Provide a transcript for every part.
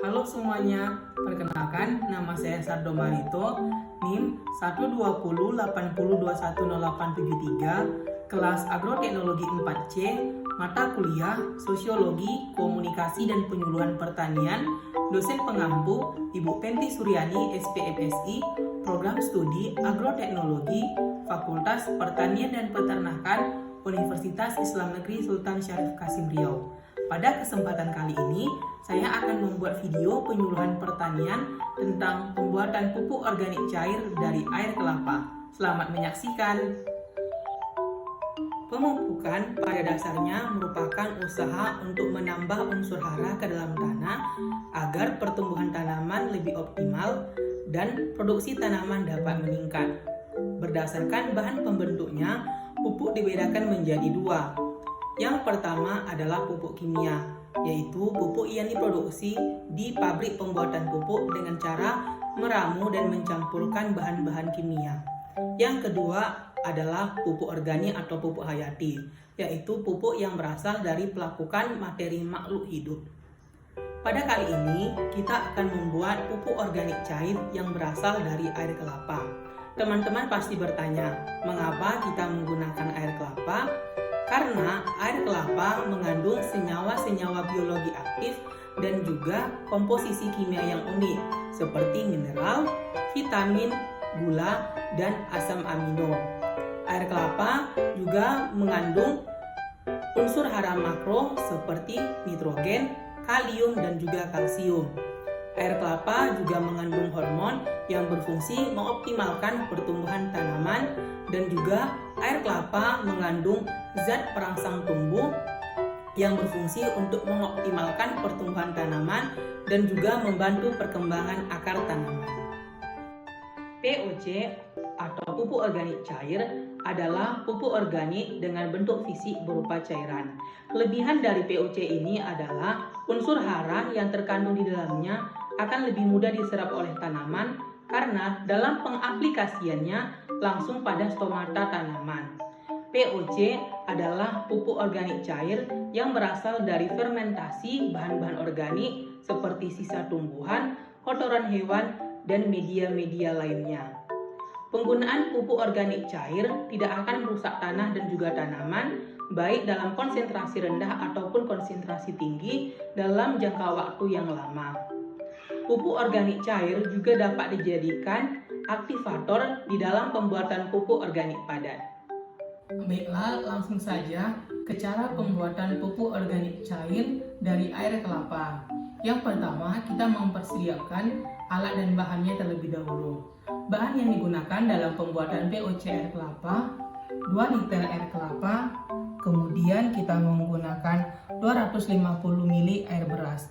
Halo semuanya, perkenalkan nama saya Sardo Marito, NIM 12080210873, kelas Agroteknologi 4C, mata kuliah Sosiologi, Komunikasi dan Penyuluhan Pertanian, dosen pengampu Ibu Penti Suryani, SPMSI, program studi Agroteknologi, Fakultas Pertanian dan Peternakan, Universitas Islam Negeri Sultan Syarif Kasim Riau. Pada kesempatan kali ini, saya akan membuat video penyuluhan pertanian tentang pembuatan pupuk organik cair dari air kelapa. Selamat menyaksikan. Pemupukan pada dasarnya merupakan usaha untuk menambah unsur hara ke dalam tanah agar pertumbuhan tanaman lebih optimal dan produksi tanaman dapat meningkat. Berdasarkan bahan pembentuknya, pupuk dibedakan menjadi dua. Yang pertama adalah pupuk kimia, yaitu pupuk yang diproduksi di pabrik pembuatan pupuk dengan cara meramu dan mencampurkan bahan-bahan kimia. Yang kedua adalah pupuk organik atau pupuk hayati, yaitu pupuk yang berasal dari pelapukan materi makhluk hidup. Pada kali ini, kita akan membuat pupuk organik cair yang berasal dari air kelapa. Teman-teman pasti bertanya, mengapa kita menggunakan air kelapa? Karena air kelapa mengandung senyawa-senyawa biologi aktif dan juga komposisi kimia yang unik seperti mineral, vitamin, gula, dan asam amino. Air kelapa juga mengandung unsur hara makro seperti nitrogen, kalium, dan juga kalsium. Air kelapa juga mengandung hormon yang berfungsi mengoptimalkan pertumbuhan tanaman, dan juga air kelapa mengandung zat perangsang tumbuh yang berfungsi untuk mengoptimalkan pertumbuhan tanaman dan juga membantu perkembangan akar tanaman. POC atau pupuk organik cair adalah pupuk organik dengan bentuk fisik berupa cairan. Kelebihan dari POC ini adalah unsur hara yang terkandung di dalamnya akan lebih mudah diserap oleh tanaman karena dalam pengaplikasiannya langsung pada stomata tanaman. POC adalah pupuk organik cair yang berasal dari fermentasi bahan-bahan organik seperti sisa tumbuhan, kotoran hewan, dan media-media lainnya. Penggunaan pupuk organik cair tidak akan merusak tanah dan juga tanaman, baik dalam konsentrasi rendah ataupun konsentrasi tinggi dalam jangka waktu yang lama. Pupuk organik cair juga dapat dijadikan aktivator di dalam pembuatan pupuk organik padat. Baiklah, langsung saja ke cara pembuatan pupuk organik cair dari air kelapa. Yang pertama, kita mempersiapkan alat dan bahannya terlebih dahulu. Bahan yang digunakan dalam pembuatan POC air kelapa, 2 liter air kelapa, kemudian kita menggunakan 250 ml air beras.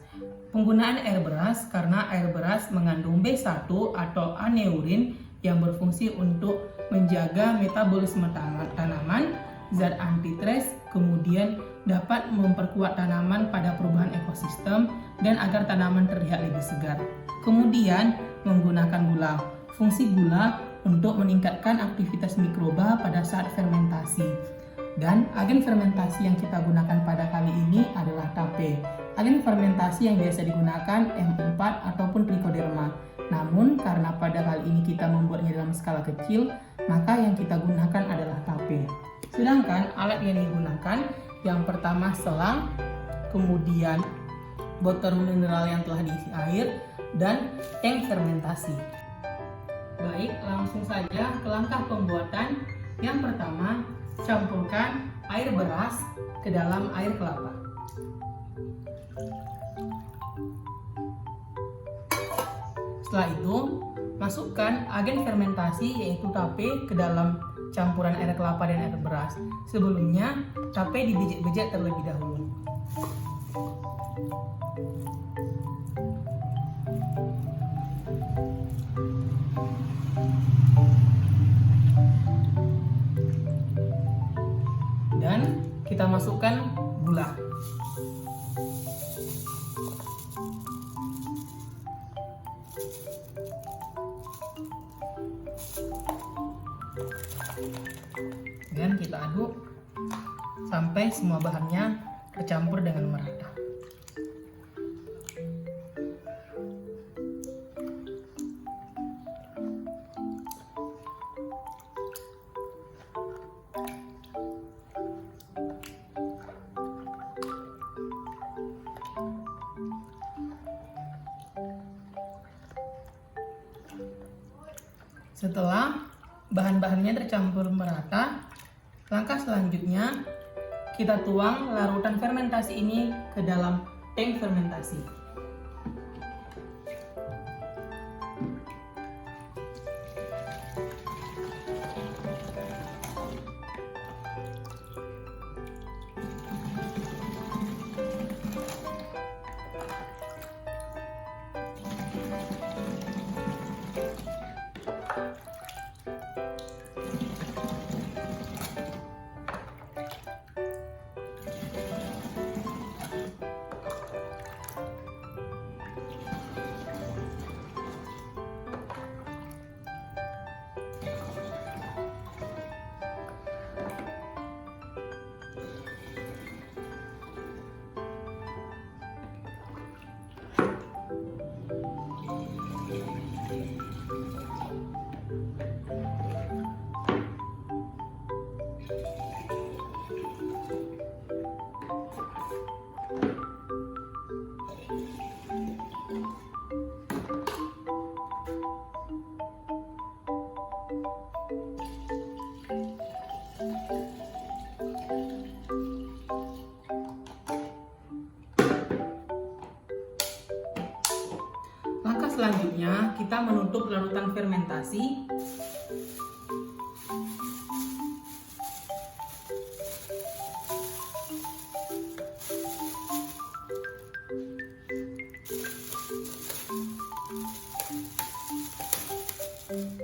Penggunaan air beras karena air beras mengandung B1 atau aneurin yang berfungsi untuk menjaga metabolisme tanaman, zat anti-stres, kemudian dapat memperkuat tanaman pada perubahan ekosistem dan agar tanaman terlihat lebih segar. Kemudian menggunakan gula. Fungsi gula untuk meningkatkan aktivitas mikroba pada saat fermentasi. Dan agen fermentasi yang kita gunakan pada kali ini adalah tape. Agen fermentasi yang biasa digunakan M4 ataupun trichoderma. Namun karena pada kali ini kita membuatnya dalam skala kecil, maka yang kita gunakan adalah tape. Sedangkan alat yang digunakan yang pertama selang, kemudian botol mineral yang telah diisi air, dan tank fermentasi. Baik, langsung saja ke langkah pembuatan. Yang pertama, campurkan air beras ke dalam air kelapa. Setelah itu, masukkan agen fermentasi yaitu tape ke dalam campuran air kelapa dan air beras. Sebelumnya, tape dibejek-bejek terlebih dahulu. Dan kita masukkan gula. Dan kita aduk sampai semua bahannya tercampur dengan merata. Setelah bahan-bahannya tercampur merata, langkah selanjutnya kita tuang larutan fermentasi ini ke dalam tank fermentasi. Langkah selanjutnya, kita menutup larutan fermentasi.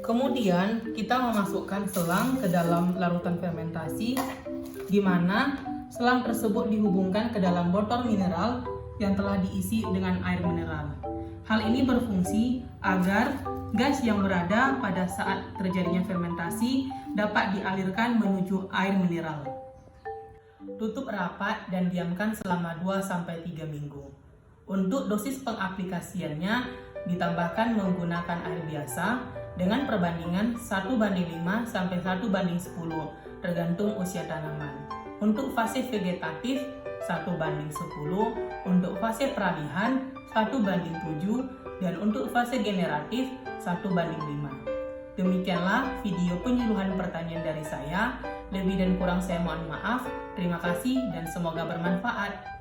Kemudian kita memasukkan selang ke dalam larutan fermentasi, di mana selang tersebut dihubungkan ke dalam botol mineral yang telah diisi dengan air mineral. Hal ini berfungsi agar gas yang berada pada saat terjadinya fermentasi dapat dialirkan menuju air mineral. Tutup rapat dan diamkan selama 2-3 minggu. Untuk dosis pengaplikasiannya ditambahkan menggunakan air biasa dengan perbandingan 1:5 sampai 1:10 tergantung usia tanaman. Untuk fase vegetatif 1:10, untuk fase peralihan 1:7, dan untuk fase generatif 1:5. Demikianlah video penyuluhan pertanian dari saya. Lebih dan kurang saya mohon maaf. Terima kasih dan semoga bermanfaat.